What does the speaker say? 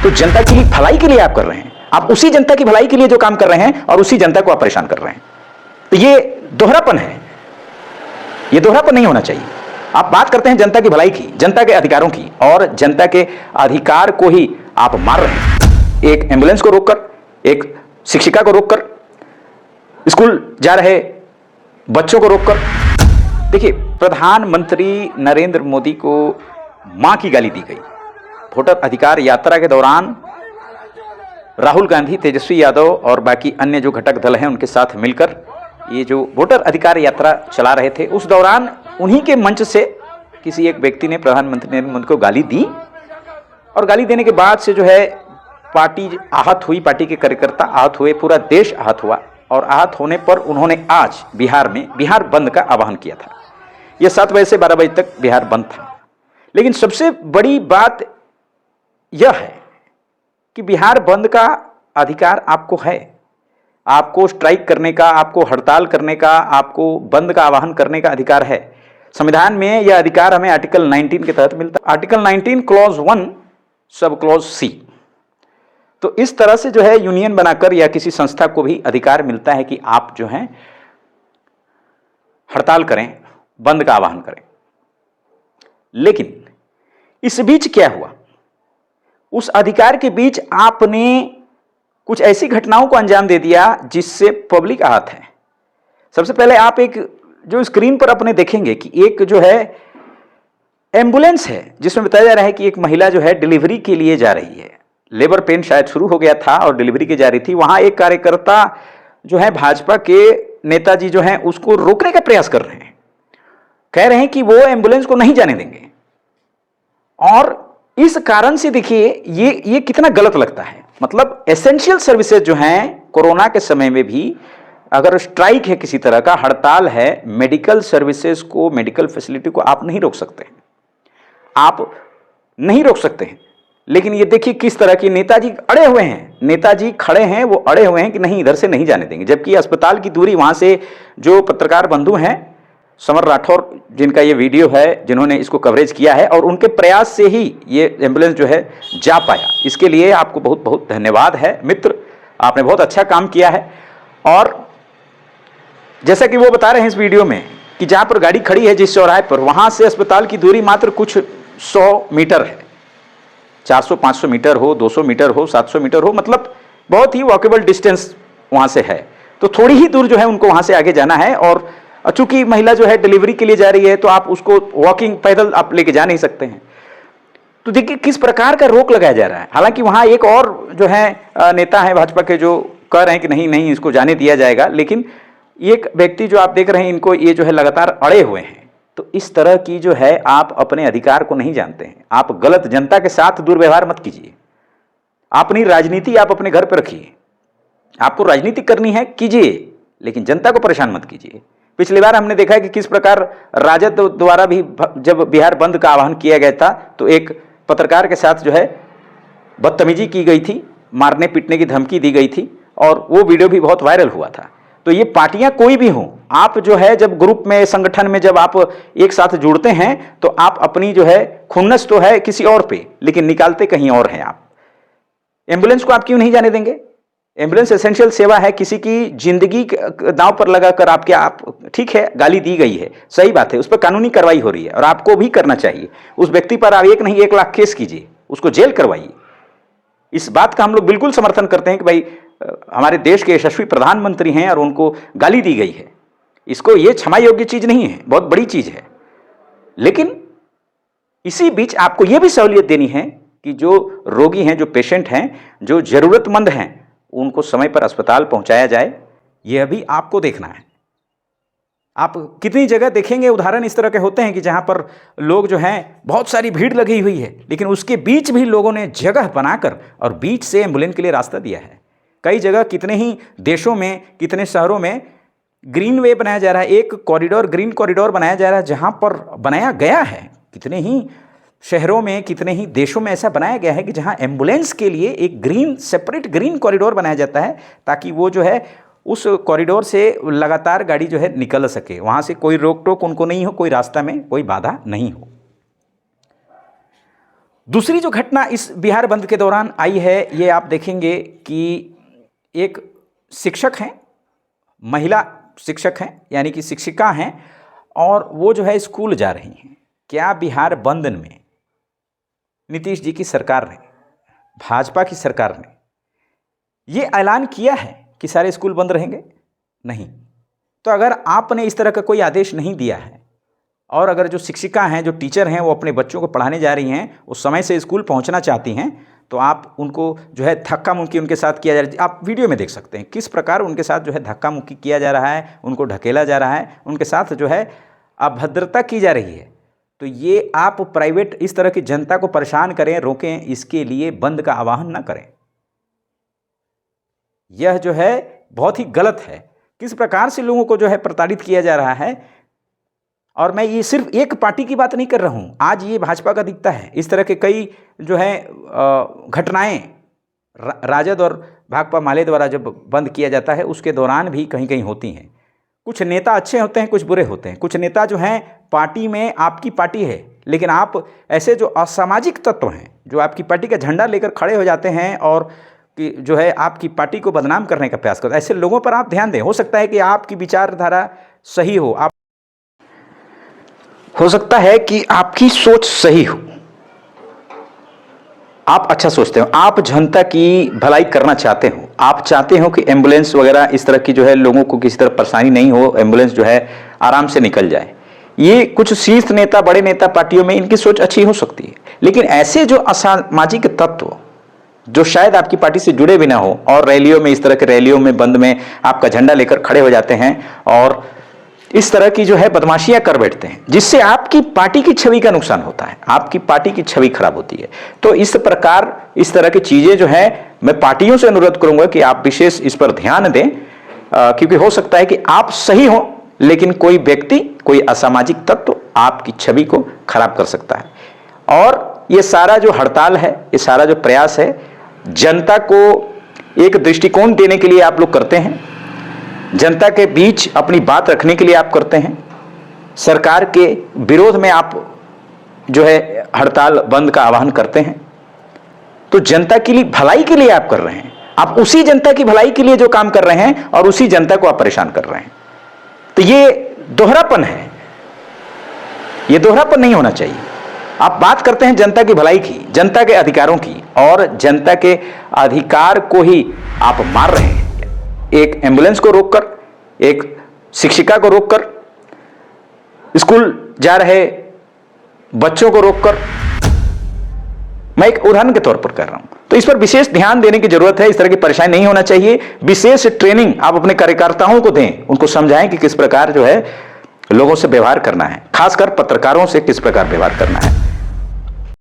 तो जनता की भलाई के लिए आप कर रहे हैं, आप उसी जनता की भलाई के लिए जो काम कर रहे हैं और उसी जनता को आप परेशान कर रहे हैं। तो ये दोहरापन है, ये दोहरापन नहीं होना चाहिए। आप बात करते हैं जनता की भलाई की, जनता के अधिकारों की, और जनता के अधिकार को ही आप मार रहे हैं। एक एम्बुलेंस को रोककर, एक शिक्षिका को रोककर, स्कूल जा रहे बच्चों को रोककर। देखिए, प्रधानमंत्री नरेंद्र मोदी को मां की गाली दी गई। वोटर अधिकार यात्रा के दौरान राहुल गांधी, तेजस्वी यादव और बाकी अन्य जो घटक दल हैं उनके साथ मिलकर ये जो वोटर अधिकार यात्रा चला रहे थे, उस दौरान उन्हीं के मंच से किसी एक व्यक्ति ने प्रधानमंत्री नरेंद्र मोदी को गाली दी, और गाली देने के बाद से जो है पार्टी आहत हुई, पार्टी के कार्यकर्ता आहत हुए, पूरा देश आहत हुआ। और आहत होने पर उन्होंने आज बिहार में बिहार बंद का आह्वान किया था। यह 7 बजे से 12 बजे तक बिहार बंद था। लेकिन सबसे बड़ी बात यह है कि बिहार बंद का अधिकार आपको है, आपको स्ट्राइक करने का, आपको हड़ताल करने का, आपको बंद का आह्वान करने का अधिकार है। संविधान में यह अधिकार हमें आर्टिकल 19 के तहत मिलता है, article 19 clause 1 sub clause C. तो इस तरह से जो है यूनियन बनाकर या किसी संस्था को भी अधिकार मिलता है कि आप जो है हड़ताल करें, बंद का आह्वान करें। लेकिन इस बीच क्या हुआ, उस अधिकार के बीच आपने कुछ ऐसी घटनाओं को अंजाम दे दिया जिससे पब्लिक आहत है। सबसे पहले आप एक जो स्क्रीन पर अपने देखेंगे कि एक जो है एम्बुलेंस है जिसमें बताया जा रहा है कि एक महिला जो है डिलीवरी के लिए जा रही है। लेबर पेन शायद शुरू हो गया था और डिलीवरी के जा रही थी। वहां एक कार्यकर्ता जो है भाजपा के नेताजी जो हैं उसको रोकने का प्रयास कर रहे हैं, कह रहे हैं कि वो एम्बुलेंस को नहीं जाने देंगे। और इस कारण से देखिए ये कितना गलत लगता है। मतलब एसेंशियल सर्विसेज जो हैं कोरोना के समय में भी अगर स्ट्राइक है, किसी तरह का हड़ताल है, मेडिकल सर्विसेज को, मेडिकल फैसिलिटी को आप नहीं रोक सकते हैं, आप नहीं रोक सकते हैं। लेकिन ये देखिए किस तरह की नेताजी अड़े हुए हैं, नेताजी खड़े हैं, वो अड़े हुए हैं कि नहीं इधर से नहीं जाने देंगे। जबकि अस्पताल की दूरी, वहां से जो पत्रकार बंधु हैं समर राठौर जिनका ये वीडियो है, जिन्होंने इसको कवरेज किया है, और उनके प्रयास से ही ये एम्बुलेंस जो है जा पाया। इसके लिए आपको बहुत बहुत धन्यवाद है मित्र, आपने बहुत अच्छा काम किया है। और जैसा कि वो बता रहे हैं इस वीडियो में कि जहां पर गाड़ी खड़ी है जिस चौराहे पर, वहां से अस्पताल की दूरी मात्र कुछ 100 मीटर है। 400-500 मीटर हो, 200 मीटर हो, 700 मीटर हो, मतलब बहुत ही वॉकेबल डिस्टेंस वहां से है। तो थोड़ी ही दूर जो है उनको वहां से आगे जाना है। और चूंकि महिला जो है डिलीवरी के लिए जा रही है तो आप उसको वॉकिंग, पैदल आप लेके जा नहीं सकते हैं। तो देखिए किस प्रकार का रोक लगाया जा रहा है। हालांकि वहां एक और जो है नेता है भाजपा के जो कह रहे हैं कि नहीं नहीं इसको जाने दिया जाएगा, लेकिन एक व्यक्ति जो आप देख रहे हैं इनको ये जो है लगातार अड़े हुए हैं। तो इस तरह की जो है आप अपने अधिकार को नहीं जानते हैं, आप गलत जनता के साथ दुर्व्यवहार मत कीजिए। अपनी राजनीति आप अपने घर पर रखिए, आपको राजनीति करनी है कीजिए, लेकिन जनता को परेशान मत कीजिए। पिछली बार हमने देखा है कि किस प्रकार राजद द्वारा भी जब बिहार बंद का आह्वान किया गया था तो एक पत्रकार के साथ जो है बदतमीजी की गई थी, मारने पीटने की धमकी दी गई थी, और वो वीडियो भी बहुत वायरल हुआ था। तो ये पार्टियां कोई भी हों, आप जो है जब ग्रुप में, संगठन में जब आप एक साथ जुड़ते हैं तो आप अपनी जो है खुन्नस तो है किसी और पे, लेकिन निकालते कहीं और हैं आप। एम्बुलेंस को आप क्यों नहीं जाने देंगे? एम्बुलेंस एसेंशियल सेवा है, किसी की जिंदगी दांव पर लगाकर आप क्या, आप ठीक है गाली दी गई है, सही बात है, उस पर कानूनी कार्रवाई हो रही है और आपको भी करना चाहिए। उस व्यक्ति पर आप 1 नहीं 1 लाख केस कीजिए, उसको जेल करवाइए। इस बात का हम लोग बिल्कुल समर्थन करते हैं कि भाई हमारे देश के यशस्वी प्रधानमंत्री हैं और उनको गाली दी गई है, इसको ये क्षमा योग्य चीज नहीं है, बहुत बड़ी चीज है। लेकिन इसी बीच आपको यह भी सहूलियत देनी है कि जो रोगी हैं, जो पेशेंट हैं, जो जरूरतमंद हैं, उनको समय पर अस्पताल पहुंचाया जाए। यह भी आपको देखना है। आप कितनी जगह देखेंगे उदाहरण इस तरह के होते हैं कि जहां पर लोग जो हैं बहुत सारी भीड़ लगी हुई है, लेकिन उसके बीच भी लोगों ने जगह बनाकर और बीच से एम्बुलेंस के लिए रास्ता दिया है। कई जगह, कितने ही देशों में, कितने शहरों में ग्रीन वे बनाया जा रहा है, एक कॉरिडोर, ग्रीन कॉरिडोर बनाया जा रहा है, जहां पर बनाया गया है। कितने ही शहरों में, कितने ही देशों में ऐसा बनाया गया है कि जहां एम्बुलेंस के लिए एक ग्रीन, सेपरेट ग्रीन कॉरिडोर बनाया जाता है, ताकि वो जो है उस कॉरिडोर से लगातार गाड़ी जो है निकल सके, वहां से कोई रोक टोक उनको नहीं हो, कोई रास्ता में कोई बाधा नहीं हो। दूसरी जो घटना इस बिहार बंद के दौरान आई है, ये आप देखेंगे कि एक शिक्षक हैं, महिला शिक्षक हैं, यानी कि शिक्षिका हैं, और वो जो है स्कूल जा रही हैं। क्या बिहार बंद में नीतीश जी की सरकार ने, भाजपा की सरकार ने ये ऐलान किया है कि सारे स्कूल बंद रहेंगे? नहीं। तो अगर आपने इस तरह का कोई आदेश नहीं दिया है, और अगर जो शिक्षिका हैं, जो टीचर हैं, वो अपने बच्चों को पढ़ाने जा रही हैं, उस समय से स्कूल पहुंचना चाहती हैं, तो आप उनको जो है धक्का मुक्की उनके साथ किया जा रहा है। आप वीडियो में देख सकते हैं किस प्रकार उनके साथ जो है धक्का मुक्की किया जा रहा है, उनको ढकेला जा रहा है, उनके साथ जो है अभद्रता की जा रही है। तो ये आप प्राइवेट इस तरह की जनता को परेशान करें, रोकें, इसके लिए बंद का आह्वान न करें। यह जो है बहुत ही गलत है। किस प्रकार से लोगों को जो है प्रताड़ित किया जा रहा है। और मैं ये सिर्फ एक पार्टी की बात नहीं कर रहा हूँ, आज ये भाजपा का दिखता है। इस तरह के कई जो है घटनाएं राजद और भाकपा माले द्वारा जब बंद किया जाता है उसके दौरान भी कहीं कहीं होती हैं। कुछ नेता अच्छे होते हैं, कुछ बुरे होते हैं। कुछ नेता जो हैं पार्टी में, आपकी पार्टी है, लेकिन आप ऐसे जो असामाजिक तत्व हैं, जो आपकी पार्टी का झंडा लेकर खड़े हो जाते हैं और कि जो है आपकी पार्टी को बदनाम करने का प्रयास करते हैं, ऐसे लोगों पर आप ध्यान दें। हो सकता है कि आपकी विचारधारा सही हो, हो सकता है कि आपकी सोच सही हो, आप अच्छा सोचते हो, आप जनता की भलाई करना चाहते हो, आप चाहते हो कि एम्बुलेंस वगैरह इस तरह की जो है लोगों को किसी तरह परेशानी नहीं हो, एम्बुलेंस जो है आराम से निकल जाए। ये कुछ शीर्ष नेता, बड़े नेता पार्टियों में इनकी सोच अच्छी हो सकती है, लेकिन ऐसे जो असामाजिक तत्व जो शायद आपकी पार्टी से जुड़े भी ना हो और रैलियों में, इस तरह के रैलियों में, बंद में आपका झंडा लेकर खड़े हो जाते हैं और इस तरह की जो है बदमाशियां कर बैठते हैं, जिससे आपकी पार्टी की छवि का नुकसान होता है, आपकी पार्टी की छवि खराब होती है। तो इस प्रकार इस तरह की चीजें जो है, मैं पार्टियों से अनुरोध करूंगा कि आप विशेष इस पर ध्यान दें, क्योंकि हो सकता है कि आप सही हो लेकिन कोई व्यक्ति, कोई असामाजिक तत्व आपकी छवि को खराब कर सकता है। और ये सारा जो हड़ताल है, ये सारा जो प्रयास है, जनता को एक दृष्टिकोण देने के लिए आप लोग करते हैं, जनता के बीच अपनी बात रखने के लिए आप करते हैं, सरकार के विरोध में आप जो है हड़ताल बंद का आह्वान करते हैं। तो जनता के लिए, भलाई के लिए आप कर रहे हैं, आप उसी जनता की भलाई के लिए जो काम कर रहे हैं और उसी जनता को आप परेशान कर रहे हैं। तो ये दोहरापन है, ये दोहरापन नहीं होना चाहिए। आप बात करते हैं जनता की भलाई की, जनता के अधिकारों की, और जनता के अधिकार को ही आप मार रहे हैं। एक एम्बुलेंस को रोककर, एक शिक्षिका को रोककर, स्कूल जा रहे बच्चों को रोककर, मैं एक उदाहरण के तौर पर कर रहा हूं। तो इस पर विशेष ध्यान देने की जरूरत है। इस तरह की परेशानी नहीं होना चाहिए। विशेष ट्रेनिंग आप अपने कार्यकर्ताओं को दें, उनको समझाएं कि किस प्रकार जो है लोगों से व्यवहार करना है, खासकर पत्रकारों से किस प्रकार व्यवहार करना है।